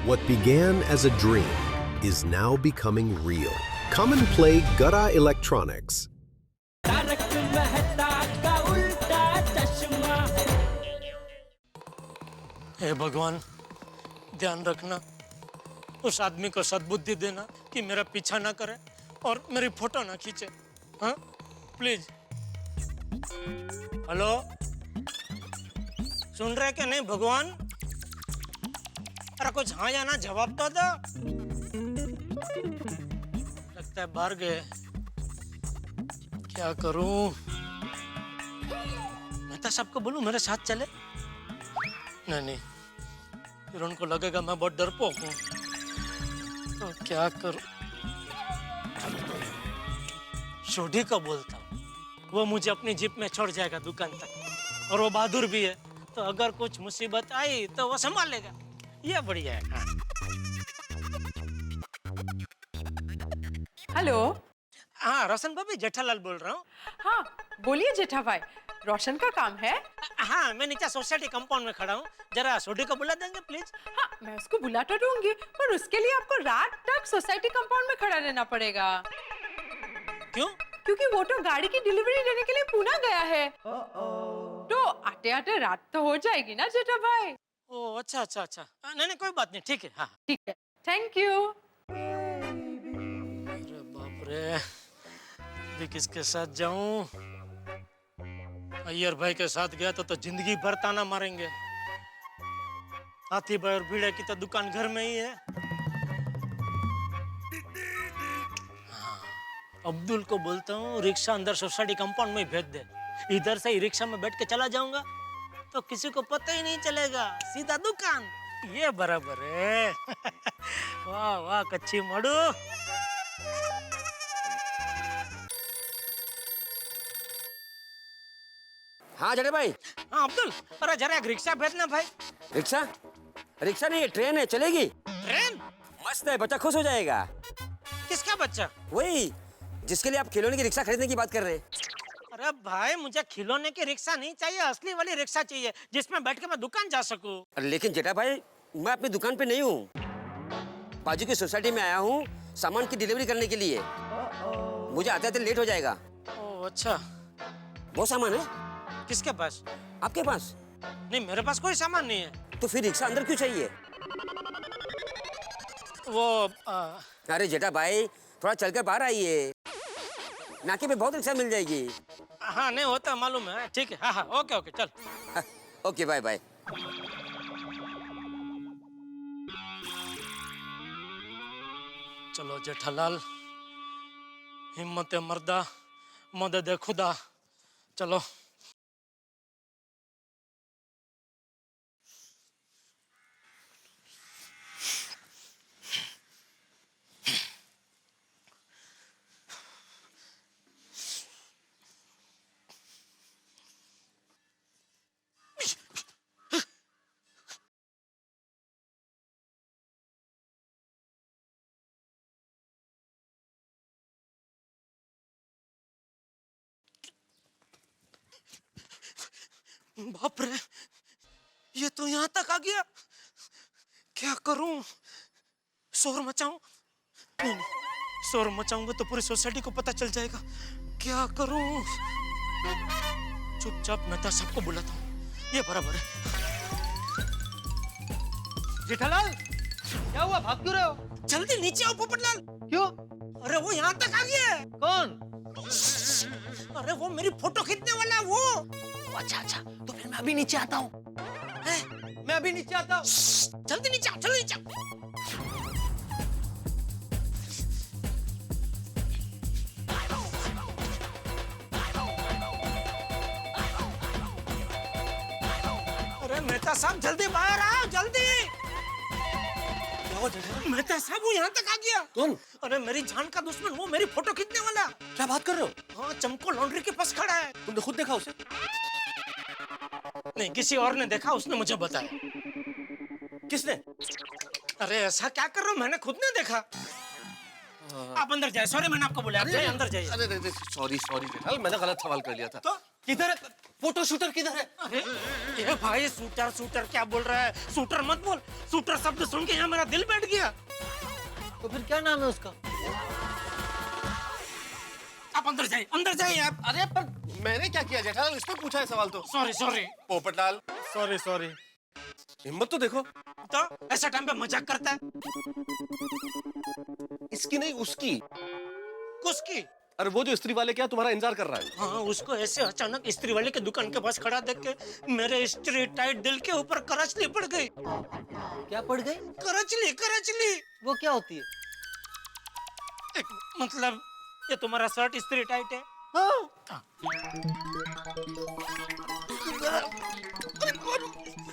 What began as a dream is now becoming real. Come and play Gada Electronics. हे भगवान, ध्यान रखना, उस आदमी को सद्बुद्धि देना कि मेरा पीछा ना करे और मेरी फोटो ना खींचे। हाँ, प्लीज। हेलो, सुन रहे कि नहीं भगवान? अरे कुछ हाँ या ना जवाब तो दो। लगता है बाहर गए। क्या करूं? मेहता साहब को बोलूं मेरे साथ चले? नहीं, फिर उनको लगेगा मैं बहुत डरपोक हूँ। तो क्या करूं? शोधी को बोलता हूँ, वो मुझे अपनी जीप में छोड़ जाएगा दुकान तक, और वो बहादुर भी है, तो अगर कुछ मुसीबत आई तो वो संभाल लेगा। ये बढ़िया है। हाँ। हेलो। हाँ, रोशन भाभी, जेठालाल बोल रहा हूँ। हाँ, बोलिए जेठा भाई, रोशन का काम है? हाँ, मैं नीचे सोसाइटी कंपाउंड में खड़ा हूँ, जरा सोडी को बुला देंगे प्लीज? हाँ, मैं उसको बुला तो दूंगी, पर उसके लिए आपको रात तक सोसाइटी कंपाउंड में खड़ा रहना पड़ेगा। क्यों? क्योंकि वो तो गाड़ी की डिलीवरी लेने के लिए पुणे गया है। तो आते आते रात तो हो जाएगी ना जेठा भाई? ओ अच्छा। नहीं, कोई बात नहीं, ठीक है। हाँ, ठीक है, थैंक यू। अरे बाप रे, अभी किसके साथ जाऊं? अय्यर भाई के साथ गया तो जिंदगी भर ताना मारेंगे। हाथी भाई और भीड़े की तो दुकान घर में ही है। हाँ, अब्दुल को बोलता हूँ रिक्शा अंदर सोसाइटी कंपाउंड में भेज दे। इधर से ही रिक्शा में बैठ के चला जाऊंगा तो किसी को पता ही नहीं चलेगा, सीधा दुकान। ये बराबर है। वाह वाह, कच्ची मडू। हाँ जड़े भाई। हाँ अब्दुल, अरे जरा एक रिक्शा भेजना भाई। रिक्शा? रिक्शा नहीं, ट्रेन है, चलेगी? ट्रेन? मस्त है, बच्चा खुश हो जाएगा। किसका बच्चा? वही जिसके लिए आप खिलौने की रिक्शा खरीदने की बात कर रहे हैं। अरे भाई, मुझे खिलौने की रिक्शा नहीं चाहिए, असली वाली रिक्शा चाहिए जिसमें बैठ के मैं दुकान जा सकूं। लेकिन जेठा भाई, मैं अपनी दुकान पे नहीं हूँ, बाजू की सोसाइटी में आया हूँ सामान की डिलीवरी करने के लिए। मुझे आते आते लेट हो जाएगा। ओह अच्छा। वो सामान है किसके पास? आपके पास? नहीं, मेरे पास कोई सामान नहीं है। तो फिर रिक्शा अंदर क्यों चाहिए? वो अरे जेठा भाई, थोड़ा चल कर बाहर आइए, नाके पे बहुत रिक्शा मिल जाएगी। हाँ, नहीं होता मालूम है। ठीक है, हाँ, ओके, चल। Okay, bye bye. चलो जेठालाल, हिम्मत मर्दा, मदद खुदा। चलो। बाप रे, ये तो यहाँ तक आ गया। क्या करूं? शोर मचाऊं? नहीं, शोर मचाऊंगा तो पूरी सोसाइटी को पता चल जाएगा। क्या करूं? चुपचाप मेहता सबको बुलाता हूँ, ये बराबर है। जेठालाल, क्या हुआ, भाग क्यों रहे हो? जल्दी नीचे आओ पोपटलाल। क्यों? अरे वो यहाँ तक आ गया है। कौन? अरे वो मेरी फोटो खींचने वाला है वो। अच्छा, तो फिर मैं अभी नीचे आता हूँ। मैं अभी नीचे आता हूँ। जल्दी नीचे आओ, चलो नीचे आओ। अरे मेहता साहब, जल्दी बाहर आओ, जल्दी। मेहता साहब, वो यहाँ तक आ गया। कौन? अरे मेरी जान का दुश्मन, वो मेरी फोटो खींचने वाला। क्या बात कर रहे हो? हाँ, चमको लॉन्ड्री के पास खड़ा है। तुमने खुद देखा उसे? नहीं, किसी और ने देखा, उसने मुझे बताया। किसने? अरे ऐसा क्या कर रहे हो, मैंने खुद नहीं देखा। आप अंदर जाए। सॉरी, मैंने आपको बोला, आप जाइए, अंदर जाइए। अरे सॉरी जेठालाल, मैंने गलत सवाल कर लिया था। तो किधर है फोटो शूटर, किधर है? अरे ये भाई शूटर शूटर क्या बोल रहा है? शूटर मत बोल। शूटर शब्द सुन के यहाँ मेरा दिल बैठ गया। तो फिर क्या नाम है उसका? आप अंदर जाइए आप। अरे पर मैंने क्या किया जेठालाल, इसको पूछा है सवाल तो। Sorry sorry. Popatlal sorry sorry. हिम्मत तो देखो। तो ऐसा टाइम पे मजाक करता है? इसकी नहीं उसकी। किसकी? अरे वो जो स्त्री वाले क्या तुम्हारा इंतजार कर रहा है। हाँ, उसको ऐसे अचानक स्त्री वाले के दुकान के पास खड़ा देख के मेरे स्त्री टाइट दिल के ऊपर करचली पड़ गई। क्या पड़ गई? करचली। वो क्या होती है? मतलब ये तुम्हारा शर्ट स्त्री टाइट है?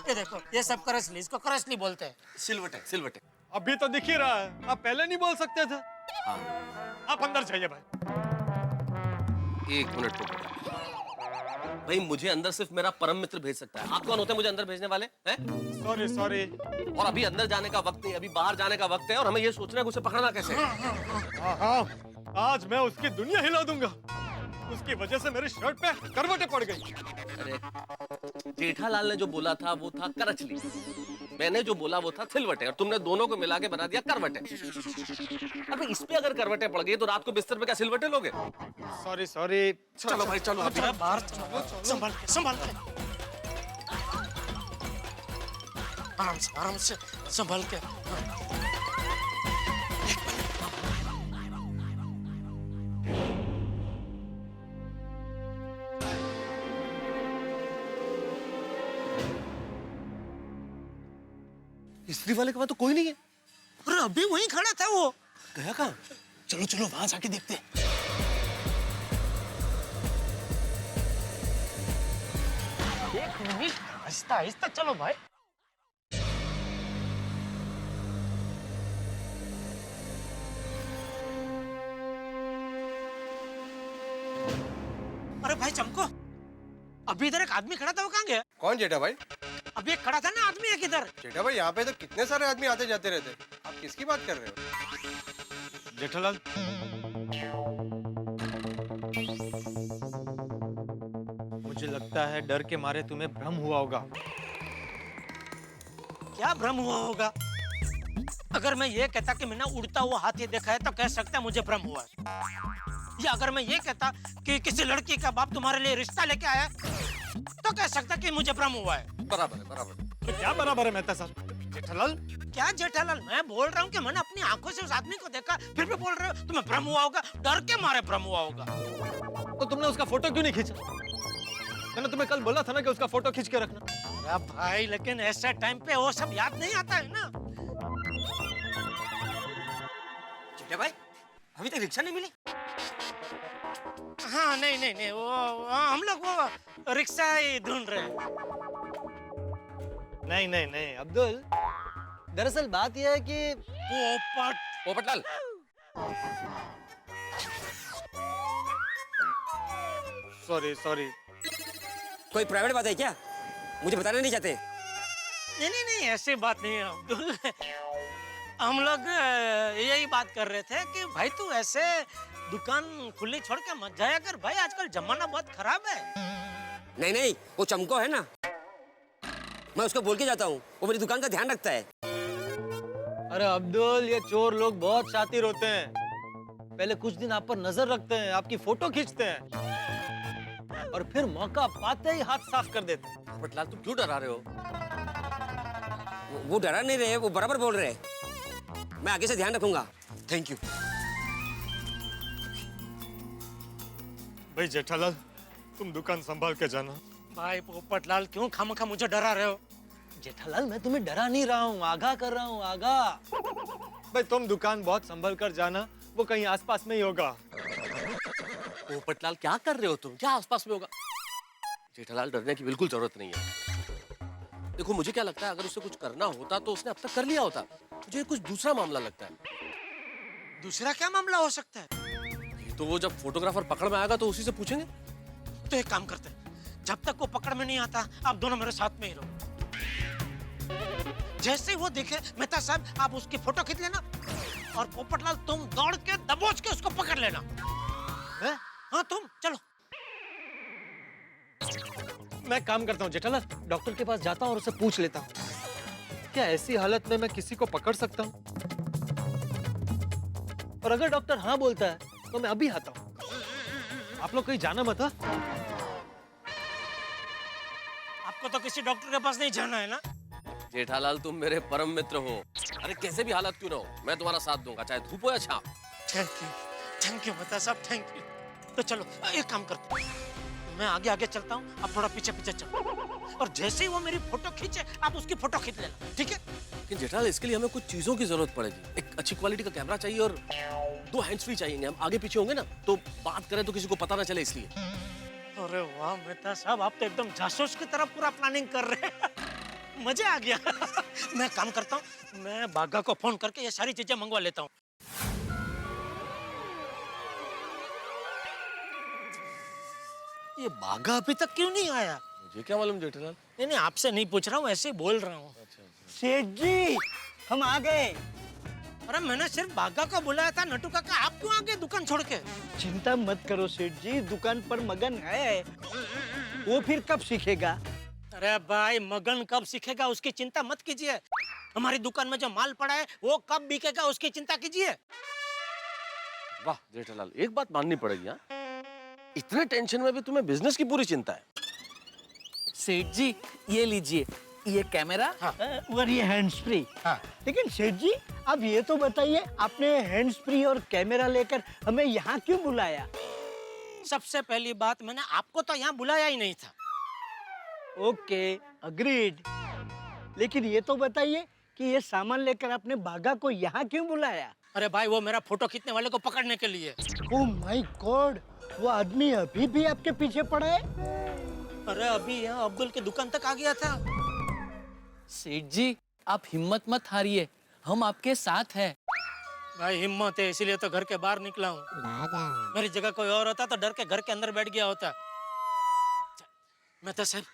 ये देखो, ये सब करचली, इसको करचली बोलते हैं। सिलवट है, सिलवट है। अभी तो दिख ही रहा है, आप पहले नहीं बोल सकते थे। आप अंदर जाइए भाई। एक मिनट पोपटलाल भाई, मुझे अंदर सिर्फ मेरा परम मित्र भेज सकता है। आप कौन होते हैं मुझे अंदर भेजने वाले हैं? Sorry sorry. और अभी अंदर जाने का वक्त नहीं, अभी बाहर जाने का वक्त है और हमें ये सोचना है कि उसे पकड़ना कैसे है। हाँ, आज मैं उसकी दुनिया हिला दूंगा। उसकी वजह से मेरी शर्ट पे करवटें पड़ गई। अरे जेठालाल ने जो बोला था वो था करचली, मैंने जो बोला वो था सिलवटे, और तुमने दोनों को मिला के बना दिया करवटे। अबे इस पे अगर करवटे पड़ गई तो रात को बिस्तर पे क्या सिलवटे लोगे? Sorry sorry. चलो भाई चलो। बाहर संभाल के आराम से संभाल के। स्त्री वाले के पास तो कोई नहीं है। अरे अभी वहीं खड़ा था वो। गया कहाँ? चलो वहां जाके देखते हैं। एक मिनट, आहिस्ता आहिस्ता चलो भाई। अरे भाई चमको, अभी इधर एक आदमी खड़ा था, वो कहाँ गया? कौन जेठा भाई? अभी एक खड़ा था ना आदमी, एक इधर। जेठा भाई यहाँ पे तो कितने सारे आदमी आते जाते रहते, आप किसकी बात कर रहे हो? जेठालाल, मुझे लगता है डर के मारे तुम्हें भ्रम हुआ होगा। क्या भ्रम हुआ होगा? अगर मैं ये कहता कि मैंने उड़ता हुआ हाथी देखा है तो कह सकता है मुझे भ्रम हुआ है। या अगर मैं ये कहता कि किसी लड़की का बाप तुम्हारे लिए रिश्ता लेके आया तो कह सकता कि मुझे भ्रम हुआ है। बराबर है, बराबर है। तो क्या बराबर है मेहता साहब? जेठालाल, क्या जेठालाल, मैं बोल रहा हूँ कि मैंने अपनी आंखों से उस आदमी को देखा, फिर भी बोल रहे हो तुम्हें भ्रम हुआ होगा। डर के मारे भ्रम हुआ होगा। तो तुमने उसका फोटो क्यों नहीं खींचा? मैंने तुम्हें कल बोला था ना कि उसका फोटो खींच के रखना। अरे भाई, लेकिन ऐसे टाइम पे वो सब याद नहीं आता है ना। चिट्टे भाई अभी तक रिक्शा नहीं मिली? हाँ नहीं वो हम लोग वो रिक्शा ही ढूंढ रहे हैं। नहीं अब्दुल, दरअसल बात यह है कि पोपटलाल, सॉरी। कोई प्राइवेट बात है क्या? मुझे बताना नहीं चाहते? नहीं ऐसी बात नहीं है अब्दुल। हम लोग यही बात कर रहे थे कि भाई तू ऐसे दुकान खुली छोड़ के मत जाया कर भाई, आजकल जमाना बहुत खराब है। नहीं, वो चमको है ना, मैं उसको बोल के जाता हूँ, वो मेरी दुकान का ध्यान रखता है। अरे अब्दुल, ये चोर लोग बहुत शातिर होते हैं। पहले कुछ दिन आप पर नजर रखते हैं, आपकी फोटो खींचते हैं और फिर मौका पाते ही हाथ साफ कर देते हैं। पोपटलाल तुम क्यों डरा रहे हो? वो डरा नहीं रहे, वो बराबर बोल रहे हैं। मैं आगे से ध्यान रखूंगा। Thank you. भाई जेठालाल, तुम दुकान संभाल के जाना। भाई पोपटलाल, क्यों खामखा मुझे डरा रहे हो? जेठालाल, मैं तुम्हें डरा नहीं रहा हूँ, आगाह कर रहा हूँ, आगाह। भाई तुम दुकान बहुत संभल कर जाना, वो कहीं आसपास में ही होगा। पोपटलाल क्या कर रहे हो तुम? क्या आसपास में होगा? जेठालाल, डरने की बिल्कुल जरूरत नहीं है। देखो मुझे क्या लगता है, अगर उसे कुछ करना होता तो उसने अब तक कर लिया होता। मुझे कुछ दूसरा मामला लगता है। दूसरा क्या मामला हो सकता है? तो वो जब फोटोग्राफर पकड़ में आएगा तो उसी से पूछेंगे। तो एक काम करते हैं, जब तक वो पकड़ में नहीं आता आप दोनों मेरे साथ में ही रहो। जैसे ही वो दिखे मेहता साहब, आप उसकी फोटो खींच लेना और पोपटलाल तुम दौड़ के दबोच के उसको पकड़ लेना। हाँ तुम चलो। मैं काम करता हूँ जेठालाल, डॉक्टर के पास जाता हूँ और उसे पूछ लेता हूँ क्या ऐसी हालत में मैं किसी को पकड़ सकता हूँ, और अगर डॉक्टर हाँ बोलता है तो मैं अभी आता हूँ। आप लोग कहीं जाना मत। हाँ? आपको तो किसी डॉक्टर के पास नहीं जाना है ना? जेठालाल तुम मेरे परम मित्र हो। अरे कैसे भी हालत क्यों ना हो, मैं तुम्हारा साथ दूंगा, चाहे धूप हो या छांव। थैंक यू मेहता साहब, थैंक यू। तो चलो एक काम करते हैं, मैं आगे आगे चलता हूँ, आप थोड़ा पीछे पीछे चलो, और जैसे ही वो मेरी फोटो खींचे आप उसकी फोटो खींच लेना, ठीक है? लेकिन जेठालाल इसके लिए हमें कुछ चीजों की जरूरत पड़ेगी। एक अच्छी क्वालिटी का कैमरा चाहिए और 2 हैंड्स फ्री चाहिए। हम आगे पीछे होंगे ना तो बात करें तो किसी को पता ना चले, इसलिए। अरे वाह मेहता साहब, आप तो एकदम जासूस की तरह पूरा प्लानिंग कर रहे हैं। मजा आ गया। मैं काम करता हूँ, मैं बागा को फोन करके ये सारी चीजें मंगवा लेता हूँ। ये बागा अभी तक क्यों नहीं आया? मुझे क्या मालूम जेठालाल। नहीं, आपसे नहीं पूछ रहा हूँ, ऐसे ही बोल रहा हूँ। सेठ जी, हम आ गए। अरे मैंने सिर्फ बागा को बुलाया था, नटू काका आप क्यों आ गए दुकान छोड़ के? चिंता मत करो सेठ जी, दुकान पर मगन है, वो फिर कब सीखेगा? अरे भाई, मगन कब सीखेगा उसकी चिंता मत कीजिए। हमारी दुकान में जो माल पड़ा है वो कब बिकेगा उसकी चिंता कीजिए। वाह जेठालाल, एक बात माननी पड़ेगी। हाँ, इतने टेंशन में भी तुम्हें बिजनेस की पूरी चिंता है। सेठ जी ये लीजिए, ये कैमरा और ये हैंड्स फ्री। हाँ। लेकिन सेठ जी, अब ये तो बताइए, आपने हैंड्स फ्री और कैमरा लेकर हमें यहाँ क्यों बुलाया? सबसे पहली बात, मैंने आपको तो यहाँ बुलाया ही नहीं था। Okay, agreed. लेकिन ये तो बताइए कि ये सामान लेकर आपने बागा को यहाँ क्यों बुलाया? अरे भाई, वो मेरा फोटो खींचने वाले को पकड़ने के लिए। ओह माय गॉड, वो आदमी अभी भी आपके पीछे पड़ा है? अरे अभी यहाँ अब्दुल की दुकान तक आ गया था। सेठ जी आप हिम्मत मत हारिए, हम आपके साथ हैं। भाई हिम्मत है इसीलिए तो घर के बाहर निकला हूँ। मेरी जगह कोई और होता तो डर के घर के अंदर बैठ गया होता। मेहता साहब,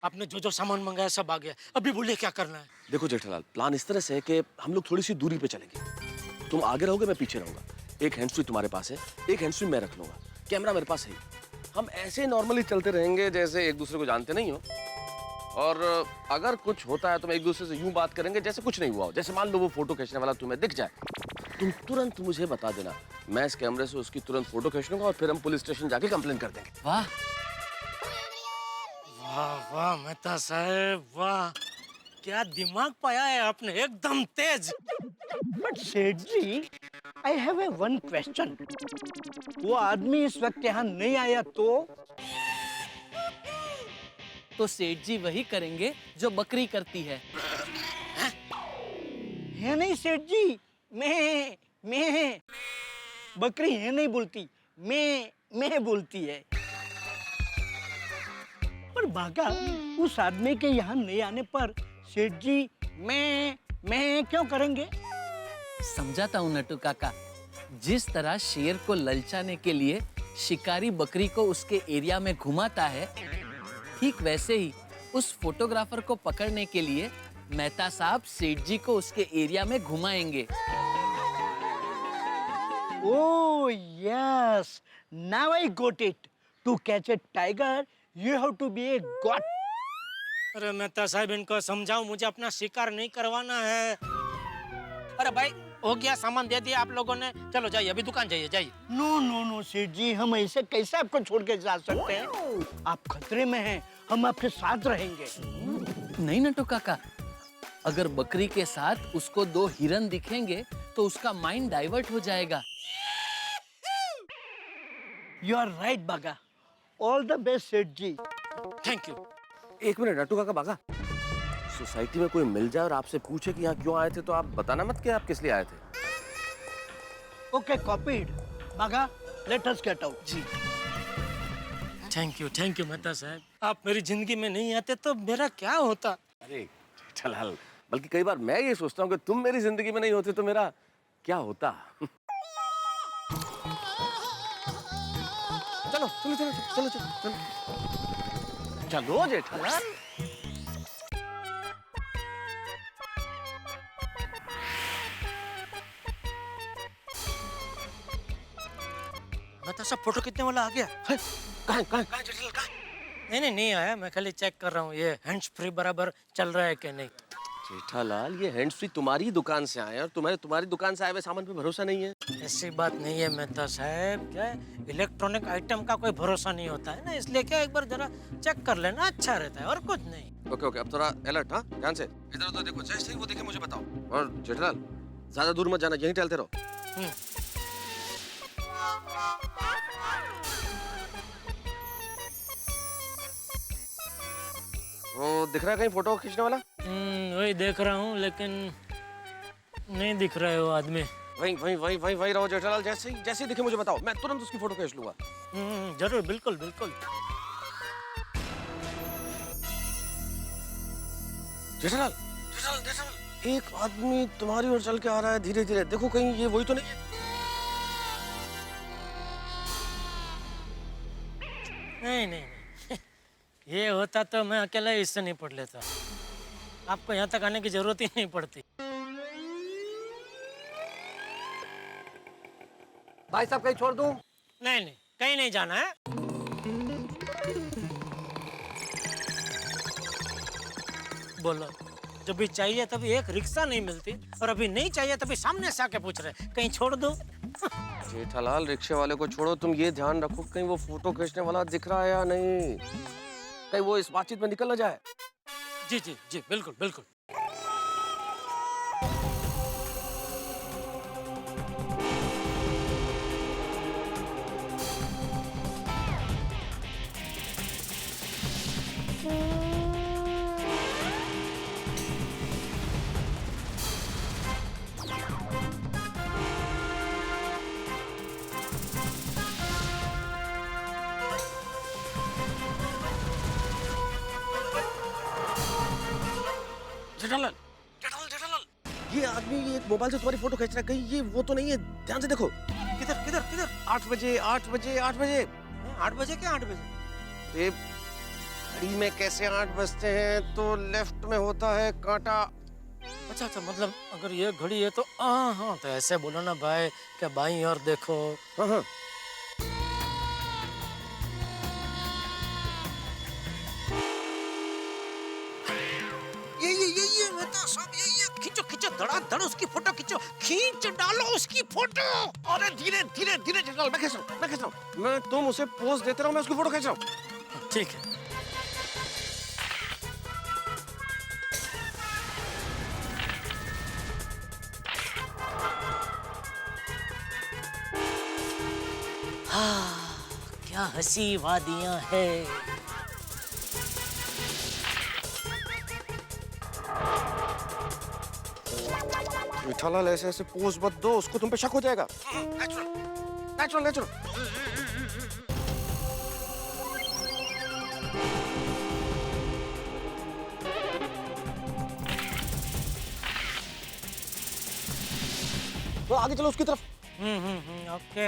आपने जो जो सामान मंगाया सब आ गया, अभी बोलिए क्या करना है? देखो जेठालाल, प्लान इस तरह से है कि हम लोग थोड़ी सी दूरी पे चलेंगे। तुम आगे रहोगे, मैं पीछे रहूंगा। एक हैंड्स फ्री तुम्हारे पास है, एक हैंड्स फ्री मैं रख लूंगा, कैमरा मेरे पास है। हम ऐसे नॉर्मली चलते रहेंगे जैसे एक दूसरे को जानते नहीं हो, और अगर कुछ होता है तो हम एक दूसरे से यूं बात करेंगे जैसे कुछ नहीं हुआ हो। जैसे मान लो वो फोटो खींचने वाला तुम्हें दिख जाए, तुम तुरंत मुझे बता देना, मैं इस कैमरे से उसकी तुरंत फोटो खींच लूंगा और फिर हम पुलिस स्टेशन जाके कंप्लेन कर देंगे। वाह वाह वाह मेहता साहब, वाह क्या दिमाग पाया है आपने, एकदम तेज। But Seth ji, I have a one question. वो आदमी इस वक्त यहाँ नहीं आया तो सेठ जी वही करेंगे जो बकरी करती है। है नहीं सेठ जी, मैं बकरी है नहीं बोलती, मैं बोलती है। पर बागा, उस आदमी के यहाँ नहीं आने पर सेठ जी मैं क्यों करेंगे? समझाता हूँ नटू काका, जिस तरह शेर को ललचाने के लिए शिकारी बकरी को उसके एरिया में घुमाता है, ठीक वैसे ही उस फोटोग्राफर को पकड़ने के लिए मेहता साहब सेठ जी को उसके एरिया में घुमाएंगे। Oh yes, now I got it. To catch a tiger, you have to be a god. अरे मेहता साहब, इनको समझाओ, मुझे अपना शिकार नहीं करवाना है। अरे भाई, हो गया, सामान दे दिया आप लोगों ने, चलो जाइए, अभी दुकान जाइए, जाइए। नो सेठ जी, हम ऐसे कैसे आपको छोड़ के जा सकते हैं? आप खतरे में हैं, हम आपके साथ रहेंगे। नहीं नटू काका, अगर बकरी के साथ उसको 2 हिरन दिखेंगे तो उसका माइंड डाइवर्ट हो जाएगा। You are right, बागा। All the best, Seth ji. Thank you. एक मिनट नटू काका, बागा, सोसाइटी में कोई मिल जाए और आपसे पूछे कि यहाँ क्यों आए थे तो आप बताना मत कि आप किस लिए आए थे। Okay, copied. बागा, let us get out. जी थैंक यू मेहता साहब, आप मेरी जिंदगी में नहीं आते तो मेरा क्या होता। अरे जेठालाल, बल्कि कई बार मैं ये सोचता हूँ कि तुम मेरी जिंदगी में नहीं होते तो मेरा क्या होता। चलो चलो चलो चलो चलो चलो चलो जेठालाल। मेहता साहब, फोटो खींचने वाला आ गया। कहाँ जेठालाल, कहाँ? नहीं नहीं आया, मैं खाली चेक कर रहा हूँ ये हैंड्स फ्री बराबर चल रहा है कि नहीं। जेठालाल, ये हैंड्स फ्री तुम्हारी दुकान से आए हैं और तुम्हारी दुकान से आए हुए सामान पे भरोसा नहीं है। ऐसी बात नहीं है मेहता साहब, क्या इलेक्ट्रॉनिक आइटम का कोई भरोसा नहीं होता है ना, इसलिए क्या एक बार जरा चेक कर लेना अच्छा रहता है और कुछ नहीं। ओके ओके, अब थोड़ा अलर्ट, हाँ, ध्यान से इधर उधर देखो, जैसे ही वो देखे मुझे बताओ। और जेठालाल, ज्यादा दूर मत जाना, यहीं टहलते रहो। वो दिख रहा है कहीं फोटो खींचने वाला? वही देख रहा हूँ लेकिन नहीं दिख रहा है वो आदमी। वही रहो जेठालाल, जैसे ही दिखे मुझे बताओ, मैं तुरंत उसकी फोटो खींच लूंगा। जरूर, बिल्कुल बिल्कुल। जेठालाल, एक आदमी तुम्हारी ओर चल के आ रहा है धीरे धीरे, देखो कहीं ये वही तो नहीं है? नहीं ये होता तो मैं अकेला ही इससे निपट लेता, आपको यहाँ तक आने की जरूरत ही नहीं पड़ती। भाई साहब कहीं छोड़ दूं? नहीं कहीं नहीं जाना है। बोलो, जब भी चाहिए तभी एक रिक्शा नहीं मिलती और अभी नहीं चाहिए तभी सामने से आके पूछ रहे कहीं छोड़ दो। जेठालाल, रिक्शे वाले को छोड़ो, तुम ये ध्यान रखो कहीं वो फोटो खींचने वाला दिख रहा है या नहीं, कहीं वो इस बातचीत में निकल ना जाए। जी बिल्कुल बिल्कुल। जेठालाल, ये आदमी ये एक मोबाइल से तुम्हारी फोटो खींच रहा है, कहीं ये वो तो नहीं है? ध्यान से देखो। किधर? 8 बजे। 8 बजे क्या 8 बजे? ये घड़ी में कैसे 8 बजते हैं? तो लेफ्ट में होता है कांटा। अच्छा, मतलब अगर ये घड़ी है तो हाँ, तो ऐसे बोलो ना भाई, क्या बाईं और देखो। हाँ। ये मेहता साहब, ये खींचो धड़ाधड़ उसकी फोटो खींच डालो उसकी फोटो। अरे धीरे जेठालाल, मैं खींच रहा हूँ। मैं तुम उसे पोज देते रहो, मैं उसकी फोटो खींच रहा हूँ। ठीक है। क्या हंसी वादियां हैं। जेठालाल, ऐसे पोज मत दो, उसको तुम पे शक हो जाएगा। नेचुरल। तो आगे चलो उसकी तरफ। ओके।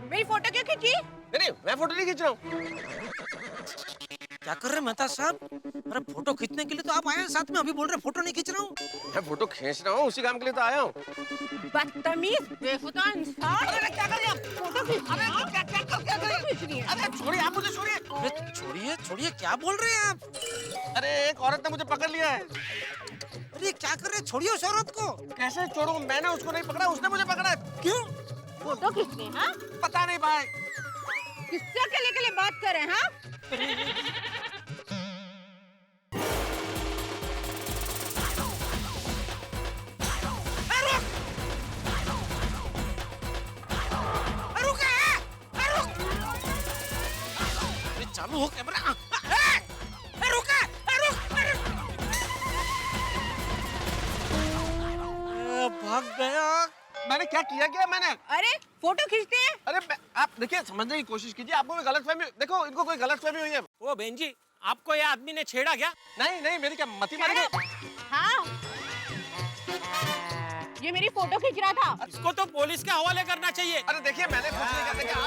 मेरी फोटो क्यों खींची? नहीं, मैं फोटो नहीं खींच रहा हूँ। क्या कर रहे मेहता साहब? अरे फोटो खींचने के लिए तो आप आए हैं साथ में, अभी बोल रहे फोटो नहीं खींच रहा हूँ। मैं फोटो खींच रहा हूँ, उसी काम के लिए तो आया हूँ। बदतमीज, बेहुदा इंसान। अरे क्या कर रहे हैं? फोटो खींच रही है। क्या खींच रही है। अरे छोड़िए, आप मुझे छोड़िए। अरे छोड़िए, क्या बोल रहे हैं आप? अरे एक औरत ने मुझे पकड़ लिया है। अरे क्या कर रहे हैं? छोड़िए उस औरत को। कैसे छोड़ूं? मैंने उसको नहीं पकड़ा, उसने मुझे पकड़ा है। क्यों? फोटो खींचने, हाँ? पता नहीं भाई। किससे के लिए बात कर रहे हैं, हाँ? चालू हो कैमरा। भाग गया। मैंने क्या किया मैंने? अरे फोटो खींचते हैं। अरे आप देखिए समझने की कोशिश कीजिए, आपको कोई गलतफहमी, देखो इनको कोई गलतफहमी हुई है। ओ बहन जी, आपको ये आदमी ने छेड़ा क्या? नहीं नहीं, मेरी क्या मति मारी गई? हाँ, ये मेरी फोटो खींच रहा था। इसको तो पुलिस के हवाले करना चाहिए। अरे देखिए मैंने कुछ नहीं कहा,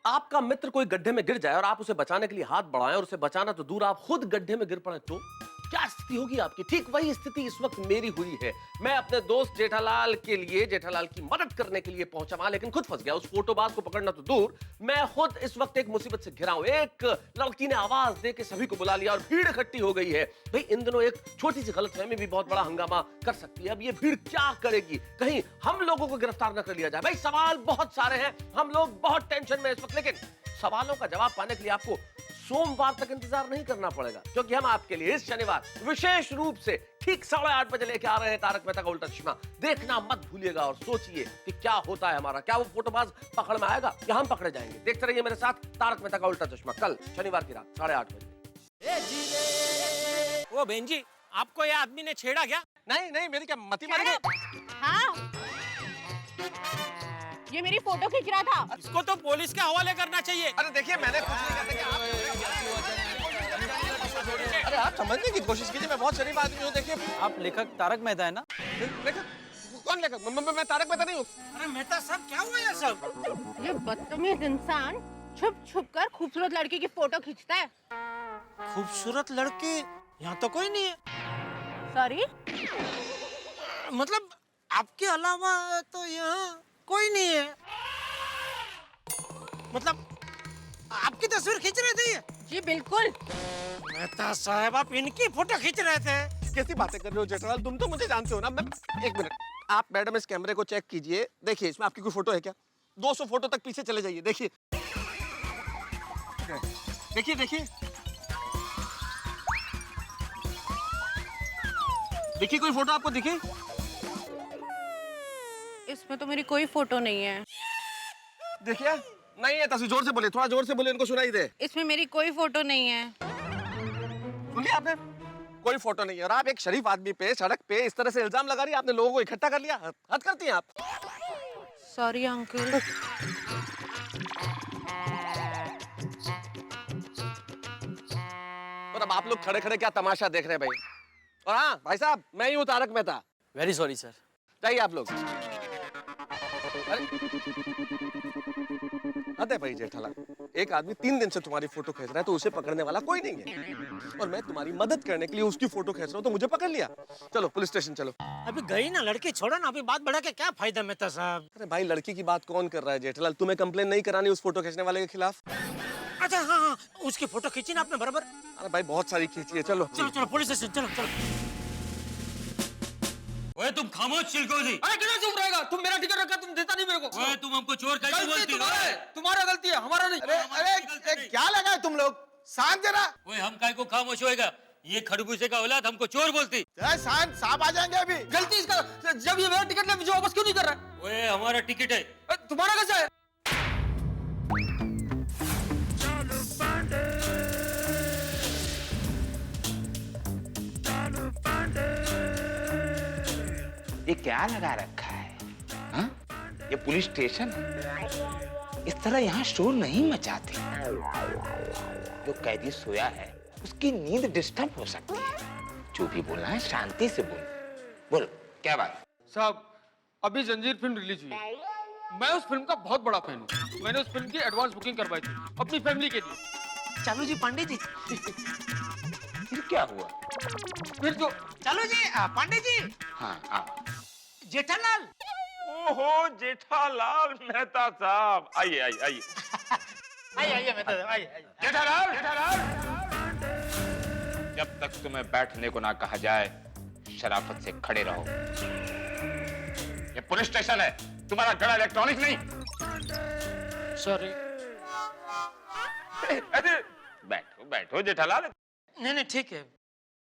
आपका मित्र कोई गड्ढे में गिर जाए और आप उसे बचाने के लिए हाथ बढ़ाएं और उसे बचाना तो दूर, आप खुद गड्ढे में गिर पड़े तो क्या स्थिति होगी आपकी? ठीक वही स्थिति इस वक्त मेरी हुई है। मैं अपने दोस्त जेठालाल के लिए, जेठालाल की मदद करने के लिए पहुंचा वहां, लेकिन खुद फंस गया। उस फोटोबाज को पकड़ना तो दूर, मैं खुद इस वक्त एक मुसीबत से घिरा हूं। एक लड़की ने आवाज दे के सभी को बुला लिया और भीड़ इकट्ठी हो गई है। भाई इन दिनों एक छोटी सी गलतफहमी भी बहुत बड़ा हंगामा कर सकती है। अब ये भीड़ क्या करेगी? कहीं हम लोगों को गिरफ्तार न कर लिया जाए। भाई सवाल बहुत सारे हैं, हम लोग बहुत टेंशन में इस वक्त, लेकिन सवालों का जवाब पाने के लिए आपको सोमवार तक इंतजार नहीं करना पड़ेगा, क्योंकि हम आपके लिए इस शनिवार विशेष रूप से ठीक 8:30 बजे लेके आ रहे हैं तारक मेहता का उल्टा चश्मा। देखना मत भूलिएगा और सोचिए कि क्या होता है हमारा। क्या वो फोटोबाज पकड़ में आएगा या हम पकड़े जाएंगे? देखते रहिए मेरे साथ तारक मेहता का उल्टा चश्मा, कल शनिवार की रात 8:30 बजे। ओ बहन जी, आपको ये आदमी ने छेड़ा क्या? नहीं नहीं, मेरी क्या मति मारी गई? हाँ, ये मेरी फोटो खींच रहा था। इसको तो पुलिस के हवाले करना चाहिए। अरे देखिए मैंने कुछ नहीं कहा, अरे आप समझने की कोशिश कीजिए, मैं बहुत शरीफ आदमी हूँ। देखिए आप लेखक तारक मेहता है ना? लेखक? कौन लेखक? मैं तारक मेहता नहीं हूँ। अरे मेहता साहब, क्या हुआ ये सब? ये बदतमीज इंसान छुप छुप कर खूबसूरत लड़की की फोटो खींचता है। खूबसूरत लड़की यहाँ तो कोई नहीं है। सॉरी, मतलब आपके अलावा तो यहाँ कोई नहीं है। मतलब आपकी तस्वीर खींच रहे थे ये? जी बिल्कुल। मेहता साहब, आप इनकी फोटो खींच रहे थे? कैसी बातें कर रहे हो जेठालाल? तुम तो मुझे जानते हो ना। मैं एक मिनट, आप मैडम इस कैमरे को चेक कीजिए, देखिए इसमें आपकी कोई फोटो है क्या? 200 फोटो तक पीछे चले जाइए, देखिए देखिए देखिए देखिए, कोई फोटो आपको दिखे? इसमें तो मेरी कोई फोटो नहीं है। देखिए नहीं है तस्वीर। जोर से बोले, थोड़ा जोर से बोले, इनको सुनाई दे। इसमें मेरी कोई फोटो नहीं है। सुन लिया आपने? कोई फोटो नहीं है। और आप एक शरीफ आदमी पे सड़क पे इस तरह से इल्जाम लगा रही है। आपने लोगों को इकट्ठा कर लिया, हद करती हैं आप। Sorry uncle. और अब आप लोग खड़े खड़े क्या तमाशा देख रहे हैं भाई? और हाँ भाई साहब, मैं ही हूँ Tarak Mehta. Very sorry sir. जाइए आप लोग। अरे भाई जेठालाल, एक आदमी 3 दिन से तुम्हारी फोटो खींच रहा है तो उसे पकड़ने वाला कोई नहीं है, और मैं तुम्हारी मदद करने के लिए उसकी फोटो खींच रहा हूँ तो मुझे पकड़ लिया। चलो पुलिस स्टेशन चलो। अभी गई ना लड़की, छोड़ो ना, अभी बात बढ़ा के क्या फायदा मेहता साहब? अरे भाई लड़की की बात कौन कर रहा है जेठालाल? तुम्हें कंप्लेन नहीं करानी उस फोटो खींचने वाले के खिलाफ? अच्छा हाँ हाँ, उसकी फोटो खींची ना आपने बराबर। अरे भाई बहुत सारी खींची है, चलो चलो चलो पुलिस स्टेशन चलो चलो। ओए तुम खामोश चिलकोजी। अरे किधर चुप रहेगा? तुम मेरा टिकट रखा, तुम देता नहीं मेरे को। ओए तुम हमको चोर कैसे बोलती हो? तुम्हारा गलती है, हमारा नहीं। अरे क्या लगा है तुम लोग? शांत जरा। ओए हम काय को खामोश होएगा? ये खरबूजे का औलाद हमको चोर बोलती। शांत, साहब आ जाएंगे अभी। गलती इसका, जब ये मेरा टिकट ले मुझे वापस क्यों नहीं कर रहा है? ओए हमारा टिकट है। तुम्हारा कैसा है? ये क्या लगा रखा है? हा? ये पुलिस स्टेशन है। इस तरह यहाँ शोर नहीं मचाते। जो कैदी सोया है उसकी नींद डिस्टर्ब हो सकती है। जो भी बोलना है शांति से बोल। बोल क्या बात? साहब अभी जंजीर फिल्म रिलीज हुई। मैं उस फिल्म का बहुत बड़ा फैन हूँ। मैंने उस फिल्म की एडवांस बुकिंग करवाई थी अपनी फैमिली के लिए। चलो जी पांडे जी। फिर क्या हुआ? फिर जो चलो जी पांडे जी। हाँ आओ। जेठालाल। ओहो जेठालाल मेहता साहब, आइए आइए आइए। आइए मेहता साहब आइए। जेठालाल, जेठालाल, जब तक तुम्हें बैठने को ना कहा जाए शराफत से खड़े रहो। ये पुलिस स्टेशन है, तुम्हारा गड़ा इलेक्ट्रॉनिक नहीं। सॉरी। बैठो बैठो जेठालाल। नहीं नहीं ठीक है।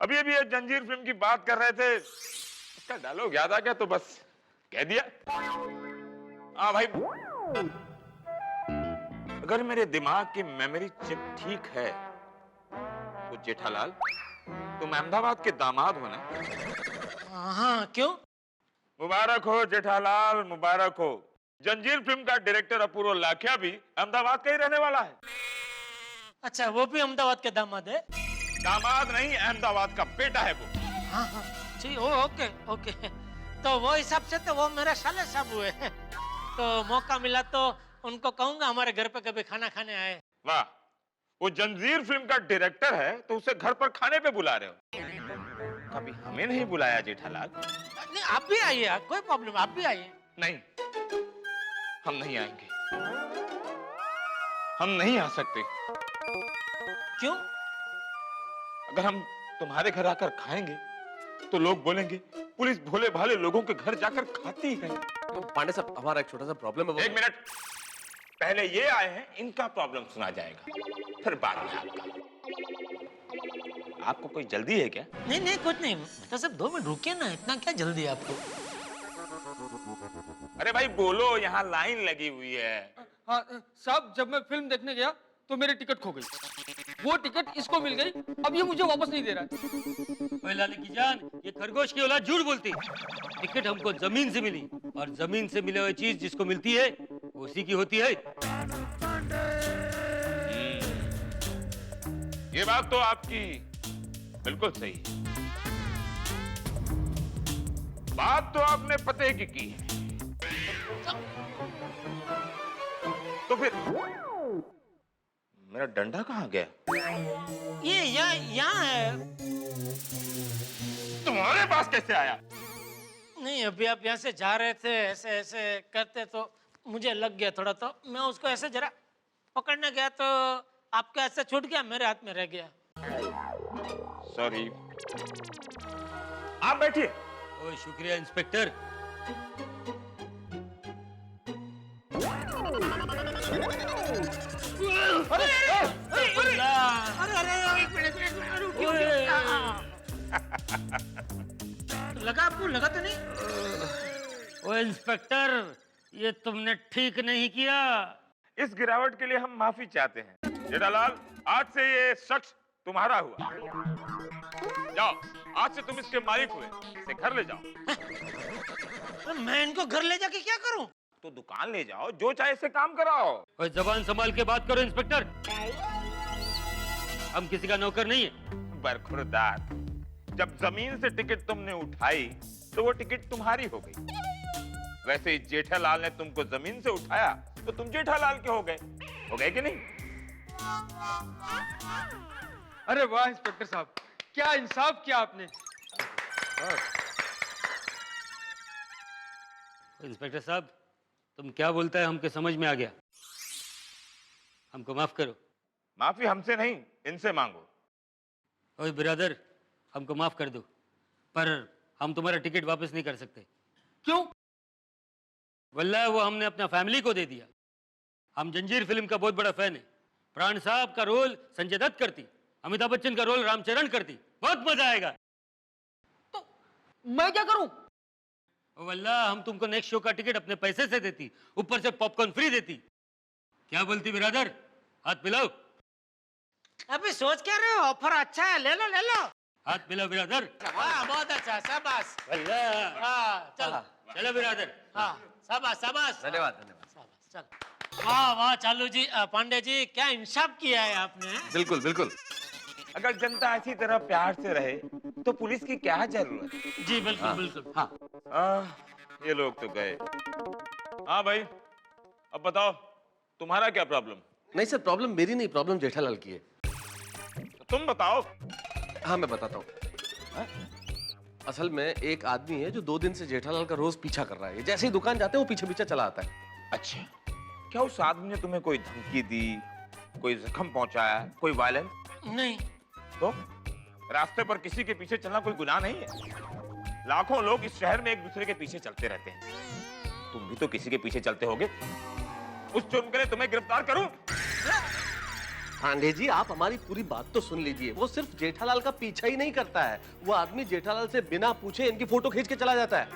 अभी अभी ये जंजीर फिल्म की बात कर रहे थे, इसका डायलॉग याद आ गया तो बस कह दिया। हाँ भाई, अगर मेरे दिमाग की मेमोरी चिप ठीक है तो जेठालाल तुम अहमदाबाद के दामाद हो ना? हाँ क्यों? मुबारक हो जेठालाल, मुबारक हो। जंजीर फिल्म का डायरेक्टर अपूर्व लाखिया भी अहमदाबाद का ही रहने वाला है। अच्छा, वो भी अहमदाबाद के दामाद है? दामाद नहीं, अहमदाबाद का बेटा है वो। हाँ हाँ, जी, ओके ओके। तो वो हिसाब से तो वो मेरा साले साहब हुए। तो मौका मिला तो उनको कहूंगा हमारे घर पे कभी खाना खाने आए। वाह, वो जंजीर फिल्म का डायरेक्टर है तो उसे घर पर खाने पे बुला रहे हो। कभी हमें नहीं बुलाया जेठालाल? नहीं, आप भी आइए, कोई प्रॉब्लम, आप भी आइए। नहीं, हम नहीं आएंगे, हम नहीं आ सकते। क्यों? अगर हम तुम्हारे घर आकर खाएंगे तो लोग बोलेंगे पुलिस भोले भाले लोगों के घर जाकर खाती है। तो पांडे साहब, हमारा एक छोटा सा प्रॉब्लम है। एक मिनट, पहले ये आए हैं, इनका प्रॉब्लम सुना जाएगा, फिर बाद में आपका। आपको कोई जल्दी है क्या? नहीं नहीं, कुछ नहीं, तो सब 2 मिनट रुकिए ना, इतना क्या जल्दी है आपको? अरे भाई बोलो, यहाँ लाइन लगी हुई है। हाँ साहब, जब मैं फिल्म देखने गया तो मेरी टिकट खो गई। वो टिकट इसको मिल गई, अब ये मुझे वापस नहीं दे रहा है। ओए लाले की जान, ये खरगोश की औलाद झूठ बोलती। टिकट हमको जमीन से मिली, और जमीन से मिले हुए चीज जिसको मिलती है वो उसी की होती है। ये बात तो आपकी बिल्कुल सही है। बात तो आपने पते की है। तो फिर मेरा डंडा कहाँ गया? ये यहाँ है। तुम्हारे पास कैसे आया? नहीं, अभी आप यहाँ से जा रहे थे, ऐसे ऐसे करते तो मुझे लग गया थोड़ा, तो मैं उसको ऐसे जरा पकड़ने गया तो आपके हाथ से छूट गया, मेरे हाथ में रह गया। सॉरी। आप बैठिए। ओए शुक्रिया इंस्पेक्टर। लगा आपको? लगा तो नहीं? ओए इंस्पेक्टर, ये तुमने ठीक नहीं किया। इस गिरावट के लिए हम माफी चाहते हैं। जेठालाल, आज से ये शख्स तुम्हारा हुआ। जाओ, आज से तुम इसके मालिक हुए, इसे घर ले जाओ। मैं इनको घर ले जाके क्या करूं? तो दुकान ले जाओ, जो चाहे से काम कराओ। ओए जबान संभाल के बात करो इंस्पेक्टर, हम किसी का नौकर नहीं है। बरखुरदार, जब जमीन से टिकट तुमने उठाई तो वो टिकट तुम्हारी हो गई। वैसे ही जेठालाल ने तुमको जमीन से उठाया तो तुम जेठालाल के हो गए कि नहीं? अरे वाह इंस्पेक्टर साहब, क्या इंसाफ किया आपने। इंस्पेक्टर साहब, तुम क्या बोलता है हमको समझ में आ गया। हमको माफ करो। माफी हमसे नहीं, इनसे मांगो। ओए ब्रदर, हमको माफ कर दो, पर हम तुम्हारा टिकट वापस नहीं कर सकते। क्यों? वल्लाह वो हमने अपना फैमिली को दे दिया। हम जंजीर फिल्म का बहुत बड़ा फैन है। प्राण साहब का रोल संजय दत्त करती, अमिताभ बच्चन का रोल रामचरण करती, बहुत मजा आएगा। तो मैं क्या करूं? वल्लाह हम तुमको नेक्स्ट शो का टिकट अपने पैसे से देती, ऊपर से पॉपकॉर्न फ्री देती। क्या बोलती ब्रदर? हाथ मिलाओ। अभी सोच क्या रहे हो? ऑफर अच्छा है, ले लो ले लो। हाथ मिलाओ ब्रदर। वाह, बहुत अच्छा, शाबाश। वल्लाह। हाँ, चलो चलो ब्रदर। हाँ, शाबाश शाबाश। धन्यवाद धन्यवाद। शाबाश, चलो। वाह वाह चालू जी, पांडे जी, क्या इंसाफ किया है आपने। बिल्कुल बिल्कुल। अगर जनता इसी तरह प्यार से रहे तो पुलिस की क्या जरूरत? जी बिल्कुल बिल्कुल। हाँ, ये लोग तो गए। हाँ भाई, अब बताओ तुम्हारा क्या प्रॉब्लम? नहीं सर, प्रॉब्लम मेरी नहीं, प्रॉब्लम जेठालाल की है। तो तुम बताओ। हाँ मैं बताता हूँ। असल में एक आदमी है जो 2 दिन से जेठालाल का रोज पीछा कर रहा है। जैसे ही दुकान जाते हैं वो पीछे पीछे चला आता है। अच्छा, क्या उस आदमी ने तुम्हें कोई धमकी दी, कोई जख्म पहुंचाया, कोई वायलेंस? नहीं। तो रास्ते पर किसी के पीछे चलना कोई गुनाह नहीं है। लाखों लोग इस शहर में एक दूसरे के पीछे चलते रहते हैं। तुम भी तो किसी के पीछे चलते होगे। उस जुर्म के लिए तुम्हें गिरफ्तार करूं? पांडे जी, आप हमारी पूरी बात तो सुन लीजिए। वो सिर्फ जेठालाल का पीछा ही नहीं करता है, वो आदमी जेठालाल से बिना पूछे इनकी फोटो खींच के चला जाता है।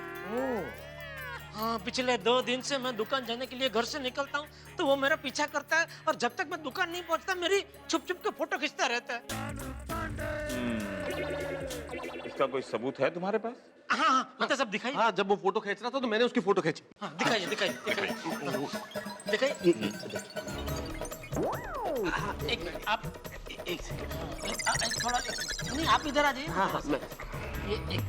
हाँ, पिछले 2 दिन से मैं दुकान जाने के लिए घर से निकलता हूँ तो वो मेरा पीछा करता है, और जब तक मैं दुकान नहीं पहुँचता मेरी छुप छुप के फोटो खींचता रहता है। इसका कोई सबूत है तुम्हारे पास? हाँ हाँ मतलब सब दिखाइए। हाँ, जब वो फोटो खींच रहा था तो मैंने उसकी फोटो खींची। हाँ दिखाइए दिखाइए दिखाइए दिखाइए। हाँ, एक मिनट आप एक सेकंड थोड़ा नहीं आप इधर आ जाइए। हाँ हाँ मैं ये एक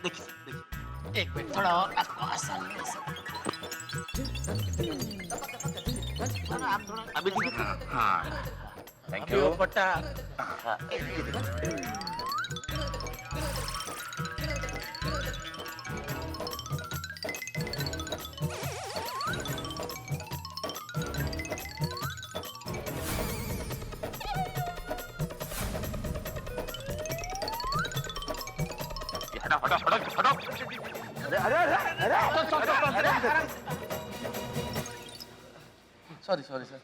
देखिए एक मिनट थोड़ा और आपको आसान है सब। आप थोड़ा अभी ठीक है। हाँ थैंक अभी यू। वो पट्टा हटा हटा हटा हटा। Sorry sorry sir.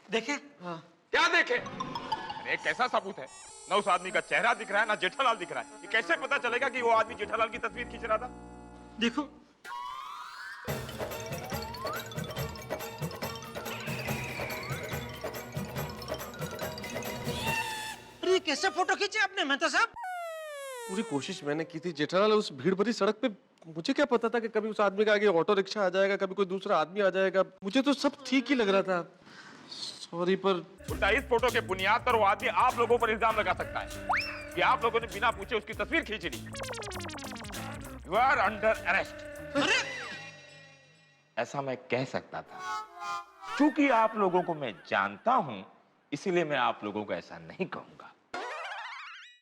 देखे। क्या देखे? अरे कैसा सबूत है? ना उस आदमी का चेहरा दिख रहा है ना जेठालाल दिख रहा है। ये कैसे पता चलेगा कि वो आदमी जेठालाल की तस्वीर खींच रहा था? देखो अरे कैसे फोटो खींचे आपने मेहता साहब? पूरी कोशिश मैंने की थी जेठालाल, उस भीड़ भरी सड़क पे मुझे क्या पता था कि कभी उस आदमी का आगे ऑटो रिक्शा आ जाएगा, कभी कोई दूसरा आदमी आ जाएगा। मुझे तो सब ठीक ही लग रहा था। सॉरी पर उल्टा इस फोटो के बुनियाद पर वो आदमी आप लोगों पर इल्जाम लगा सकता है कि आप लोगों ने बिना पूछे उसकी तस्वीर खींच ली। You are under arrest. ऐसा मैं कह सकता था, क्योंकि आप लोगों को मैं जानता हूं, इसीलिए मैं आप लोगों को ऐसा नहीं कहूंगा।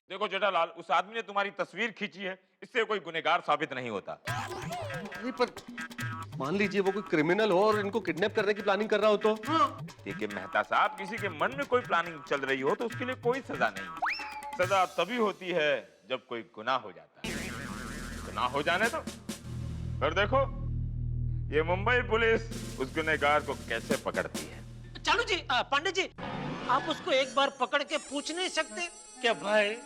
देखो जेठालाल, उस आदमी ने तुम्हारी तस्वीर खींची है, इससे कोई गुनहगार साबित नहीं होता। नहीं पर मान लीजिए वो कोई क्रिमिनल हो और इनको किडनैप करने की प्लानिंग कर रहा हो तो? देखिए मेहता साहब, किसी के मन में कोई प्लानिंग चल रही हो तो उसके लिए कोई सजा नहीं। सजा तभी होती है जब कोई गुनाह हो जाता है। गुनाह हो जाने तो फिर देखो ये मुंबई पुलिस उस गुनहगार को कैसे पकड़ती है। चालू जी पांडे जी आप उसको एक बार पकड़ के पूछ नहीं सकते क्या भाई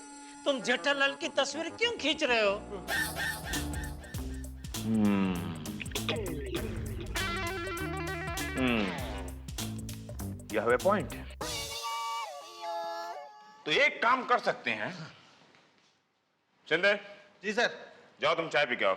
तुम जेठालाल की तस्वीर क्यों खींच रहे हो? यह है पॉइंट। तो एक काम कर सकते हैं। शिंदे जी सर। जाओ तुम चाय पी के आओ।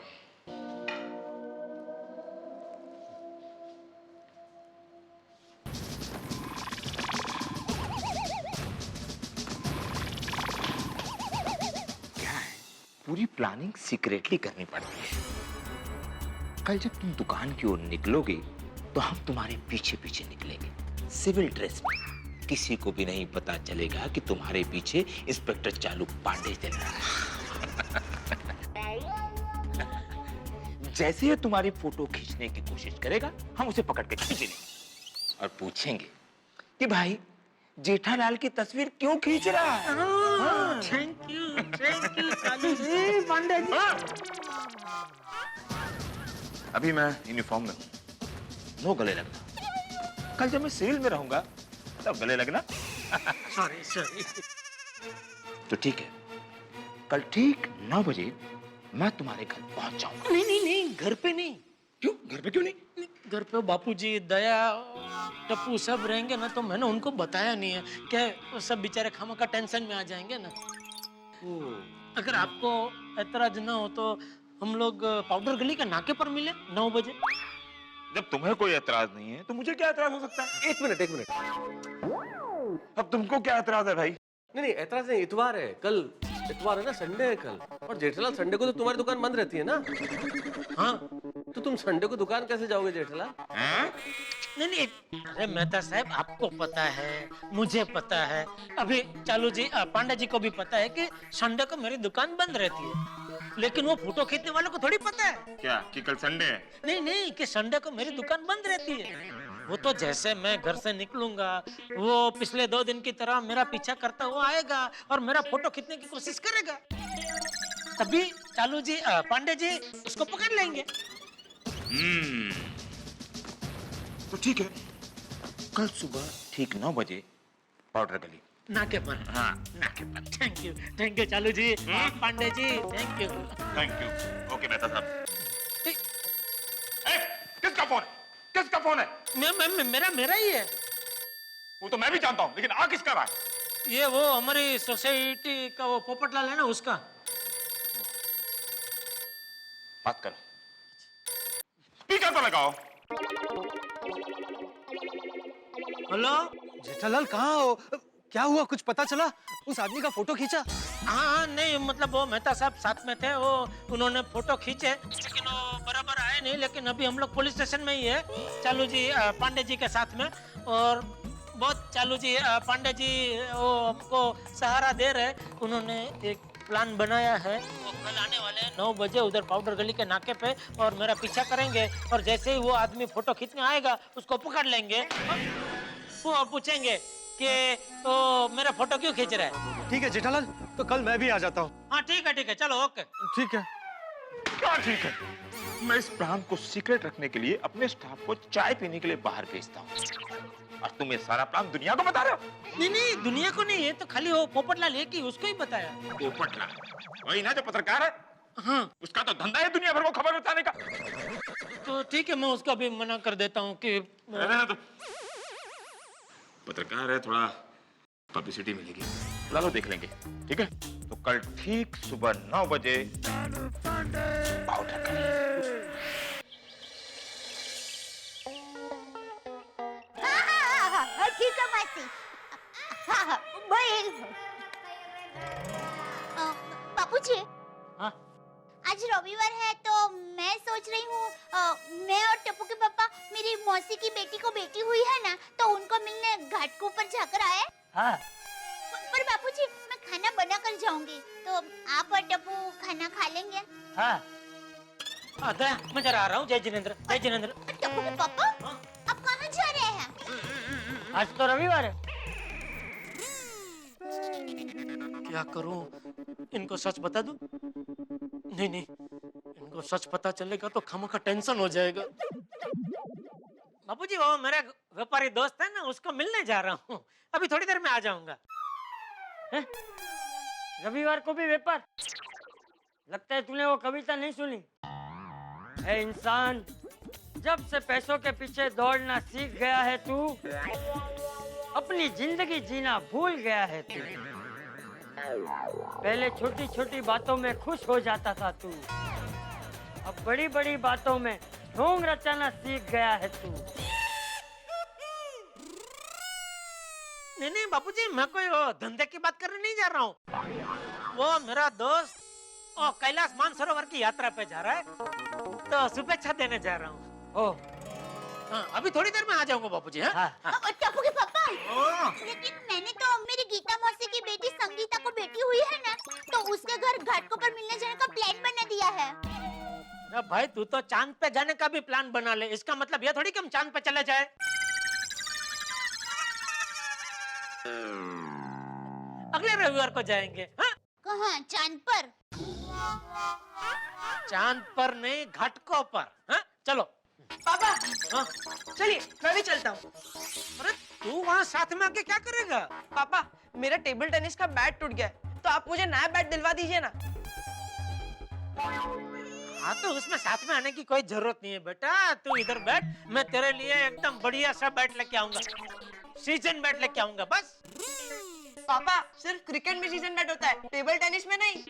पूरी प्लानिंग सीक्रेटली करनी पड़ती है। कल जब तुम दुकान की ओर निकलोगे तो हम तुम्हारे पीछे पीछे निकलेंगे सिविल ड्रेस में। किसी को भी नहीं पता चलेगा कि तुम्हारे पीछे इंस्पेक्टर चालू पांडे चल रहा है। जैसे ही तुम्हारी फोटो खींचने की कोशिश करेगा हम उसे पकड़ के खींच लेंगे और पूछेंगे कि भाई जेठालाल की तस्वीर क्यों खींच रहा है। थैंक यू चालू जी पांडे जी। अभी मैं यूनिफॉर्म में हूं, नो गले लगना। कल जब मैं सिविल में रहूंगा तब गले लगना। Sorry sorry. तो ठीक है, कल ठीक 9 बजे मैं तुम्हारे घर पहुंच जाऊंगा। नहीं घर पे नहीं। क्यों? घर पे क्यों नहीं? घर पे बापूजी दया टप्पू सब रहेंगे ना, तो मैंने उनको बताया नहीं है क्या वो सब बेचारे खामा का टेंशन में आ जाएंगे ना। अगर आपको ऐतराज ना हो तो हम लोग पाउडर गली के नाके पर मिले 9 बजे। जब तुम्हें कोई एतराज नहीं है तो मुझे क्या एतराज हो सकता है? एक मिनट। अब तुमको क्या एतराज है भाई? नहीं ऐतराज नहीं, इतवार है कल। इतवार है ना, संडे है कल। और जेठालाल संडे को तो तुम्हारी दुकान बंद रहती है ना? हाँ तो तुम संडे को दुकान कैसे जाओगे जेठालाल? नहीं अरे मेहता साहब आपको पता है, मुझे पता है, अभी चालू जी पांडे जी को भी पता है कि संडे को मेरी दुकान बंद रहती है। लेकिन वो फोटो खींचने वालों को थोड़ी पता है क्या कि कल संडे है? नहीं कि संडे को मेरी दुकान बंद रहती है। वो तो जैसे मैं घर से निकलूंगा वो पिछले 2 दिन की तरह मेरा पीछा करता हुआ आएगा और मेरा फोटो खींचने की कोशिश करेगा। तभी चालू जी पांडे जी उसको पकड़ लेंगे। तो ठीक है, कल सुबह ठीक 9 बजे पाउडर गली नाके पर। हाँ नाके पर। थैंक यू चालू जी Pandey ji thank you. Okay Mehta साहब। किसका फोन है? किसका फोन है? मेरा ही है। वो तो मैं भी जानता हूं, लेकिन आ किसका रहा है? ये वो हमारी सोसाइटी का वो पोपटलाल है ना, उसका। बात करो, स्पीकर तो लगाओ। हेलो जेठालाल कहाँ हो? क्या हुआ, कुछ पता चला? उस आदमी का फोटो खींचा? हाँ नहीं, मतलब वो मेहता साहब साथ में थे, वो उन्होंने फोटो खींचे, लेकिन वो बराबर आए नहीं। लेकिन अभी हम लोग पुलिस स्टेशन में ही है, चालू जी पांडे जी के साथ में। और बहुत चालू जी पांडे जी वो हमको सहारा दे रहे। उन्होंने एक प्लान बनाया है, वो कल आने वाले हैं 9 बजे उधर पाउडर गली के नाके पे, और मेरा पीछा करेंगे। और जैसे ही वो आदमी फोटो खींचने आएगा, उसको पकड़ लेंगे और पूछेंगे कि तो मेरा फोटो क्यों खींच रहा है। ठीक है जेठालाल, तो कल मैं भी आ जाता हूँ। हाँ ठीक है, चलो ओके। ठीक है। क्या ठीक है? मैं इस प्लान को सीक्रेट रखने के लिए अपने स्टाफ को चाय पीने के लिए बाहर भेजता हूँ, और तुम ये सारा प्लान दुनिया को बता रहे हो? नहीं, दुनिया को नहीं, ये तो खाली वो पोपटलाल एक ही, उसको ही बताया। पोपटलाल वही ना जो पत्रकार है? हाँ, उसका तो धंधा है दुनिया भर को खबर बताने का। तो ठीक है, मैं उसका भी मना कर देता हूँ कि तो पत्रकार है, थोड़ा पब्लिसिटी मिलेगी, बुला लो, देख लेंगे। ठीक है, तो कल ठीक सुबह 9 बजे पाउडर गली। ठीक है मासी। हाँ, बापूजी, हाँ? आज रविवार है तो मैं सोच रही हूँ मैं और टप्पू के पापा मेरी मौसी की बेटी को बेटी हुई है ना, तो उनको मिलने घाट के ऊपर जाकर आए। हाँ। पर बापूजी, मैं खाना बना कर जाऊंगी, तो आप और टप्पू खाना खा लेंगे? हाँ। मैं जरा आ रहा हूँ। जय जिनेंद्र, जय जिनेंद्र। टप्पू के पापा, आप कहाँ जा रहे हैं? आज तो रविवार है। क्या करूं, इनको सच बता दूं? नहीं, इनको सच पता चलेगा तो खामखा टेंशन हो जाएगा। बापूजी, वो मेरा व्यापारी दोस्त है ना, उसको मिलने जा रहा हूँ, अभी थोड़ी देर में आ जाऊंगा। रविवार को भी व्यापार? लगता है तूने वो कविता नहीं सुनी है। इंसान, जब से पैसों के पीछे दौड़ना सीख गया है तू, अपनी जिंदगी जीना भूल गया है तू। पहले छोटी छोटी बातों में खुश हो जाता था तू, अब बड़ी बड़ी बातों में ढोंग रचाना सीख गया है तू। नहीं बापूजी, मैं कोई वो धंधे की बात करने नहीं जा रहा हूँ। वो मेरा दोस्त कैलाश मानसरोवर की यात्रा पे जा रहा है, तो शुभेच्छा देने जा रहा हूँ। हाँ, अभी थोड़ी देर में आ जाऊंगा बापूजी। हाँ? टप्पू के पापा, लेकिन मैंने तो मेरी गीता मौसी की बेटी संगीता को बेटी हुई है ना, तो उसके घर घाट को पर मिलने जाने का प्लान बना दिया है। अरे भाई, तू तो चांद पे जाने का भी प्लान बना ले, इसका मतलब ये थोड़ी कि हम चांद पे चले जाए। अगले रविवार को जाएंगे। हाँ? कहाँ? चांद पर? चांद पर नहीं, घाटकों पर। हाँ? चलो पापा। हाँ? चलिए, मैं भी चलता हूँ। अरे तू वहाँ साथ में आके क्या करेगा? पापा, मेरा टेबल टेनिस का बैट टूट गया है, तो आप मुझे नया बैट दिलवा दीजिए ना। हाँ, तो उसमें साथ में आने की कोई जरूरत नहीं है बेटा, तू इधर बैठ, मैं तेरे लिए एकदम बढ़िया सा बैट लेके आऊंगा, सीजन बैट लेके आऊंगा बस। पापा, सिर्फ क्रिकेट में सीजन बैट होता है, टेबल टेनिस में नहीं।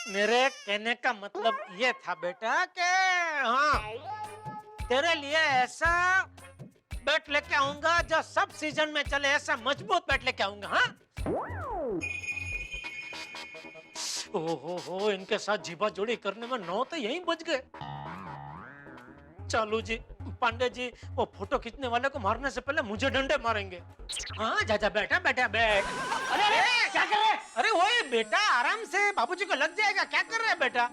मेरे कहने का मतलब ये था बेटा कि हाँ, तेरे लिए ऐसा बैट लेके आऊंगा जो सब सीजन में चले, ऐसा मजबूत बैट लेके आऊंगा। हाँ? ओहो, इनके साथ जीवा जोड़ी करने में 9 तो यहीं बज गए। चालू जी, पांडे जी, वो फोटो खींचने वाले को मारने से पहले मुझे डंडे मारेंगे। हाँ, जा बैठा बैठ। अरे क्या कर रहे? अरे वही बेटा, आराम से, बाबूजी को लग जाएगा। क्या कर रहे हैं बेटा?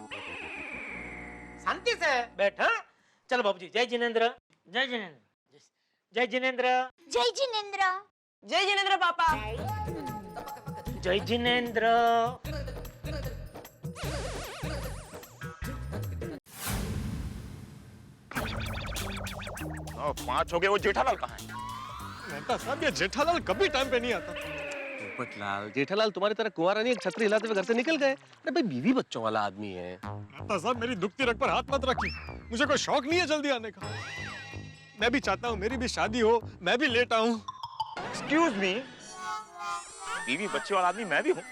शांति से बैठ। हाँ? चलो बाबूजी, जय जिनेंद्र। जय जिनेंद्र। जय जिनेंद्र। जय जिनेंद्र। जय जिनेंद्र पापा। जय जिनेंद्र। 5 हो गए, वो जेठालाल कहाँ है? मेहता साहब, ये जेठालाल कभी टाइम पे नहीं आता। पोपटलाल, जेठालाल तुम्हारी तरह कुंवारा नहीं, एक छतरी हिलाते हुए घर से निकल गए। अरे भाई बीवी बच्चों वाला आदमी है। मेहता साहब मेरी दुखती रग पर हाथ मत रखिए, मुझे कोई शौक नहीं है जल्दी आने का। मैं भी चाहता हूँ मेरी भी शादी हो, मैं भी लेट आऊं। एक्सक्यूज मी, बीवी बच्चे वाला आदमी मैं भी हूँ।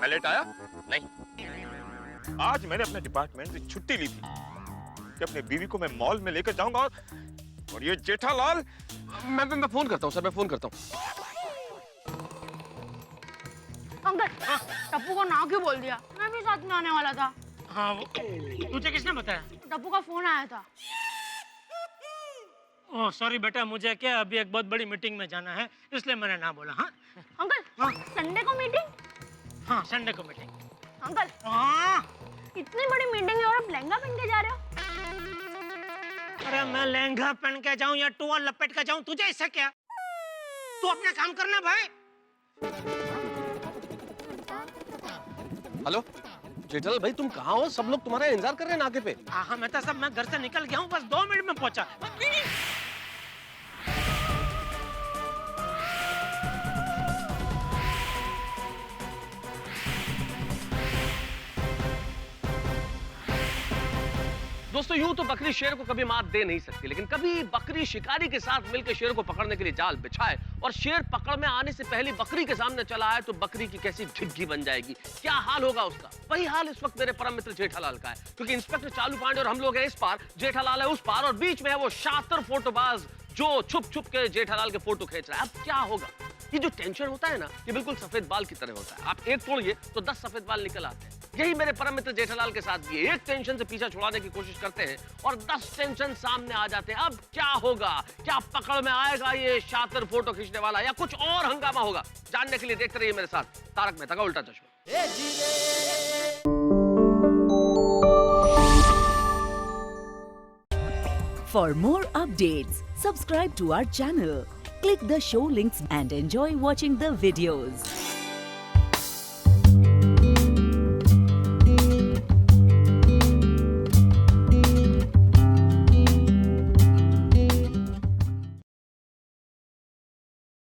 मैं लेट आया नहीं। आज मैंने अपने डिपार्टमेंट से छुट्टी ली थी कि अपनी बीवी को मैं मॉल में लेकर जाऊंगा। और ये जेठालाल, मैं फोन करता हूँ सर, मैं फोन करता हूँ। अंकल, टप्पू को ना क्यों बोल दिया? मैं भी साथ में आने वाला था। हाँ, तुझे किसने बताया? टप्पू का फोन आया था। ओह सॉरी बेटा, मुझे क्या अभी एक बहुत बड़ी मीटिंग में जाना है, इसलिए मैंने ना बोला। हाँ अंकल, संडे को मीटिंग? हाँ, संडे को मीटिंग। अंकल, इतनी बड़ी मीटिंग है और आप लहंगा पहन के जा रहे हो? अरे मैं लहंगा पहन के जाऊं या टोवल लपेट के जाऊं, तुझे इससे क्या? तू अपना काम करना भाई। हेलो जेठालाल भाई, तुम कहाँ हो? सब लोग तुम्हारा इंतजार कर रहे हैं नाके पे। हाँ मेहता साहब, मैं घर से निकल गया हूँ, बस 2 मिनट में पहुंचा। दोस्तों, यूं तो बकरी शेर को कभी मात दे नहीं सकती, लेकिन कभी बकरी शिकारी के साथ मिलकर शेर को पकड़ने के लिए जाल बिछाए और शेर पकड़ में आने से पहले बकरी के सामने चला आए तो बकरी की कैसी झिग्गी बन जाएगी, क्या हाल होगा उसका। वही हाल इस वक्त मेरे परम मित्र जेठालाल का है, क्योंकि इंस्पेक्टर चालू पांडे और हम लोग हैं इस पार, जेठालाल है उस पार, और बीच में है वो शातिर फोटोबाज जो छुप छुप के जेठालाल के फोटो खींच रहा है। अब क्या होगा? ये जो टेंशन होता है ना, ये बिल्कुल सफेद बाल की तरह होता है। आप एक तोड़िए तो 10 सफेद बाल निकल आते हैं। यही मेरे परम मित्र जेठालाल के साथ भी है। एक टेंशन से पीछा छुड़ाने की कोशिश करते हैं और 10 टेंशन सामने आ जाते हैं। अब क्या होगा? क्या पकड़ में आएगा ये शातिर फोटो खींचने वाला, या कुछ और हंगामा होगा? जानने के लिए देखते रहिए मेरे साथ तारक मेहता का उल्टा चश्मा। For more updates, subscribe to our channel, click the show links and enjoy watching the videos.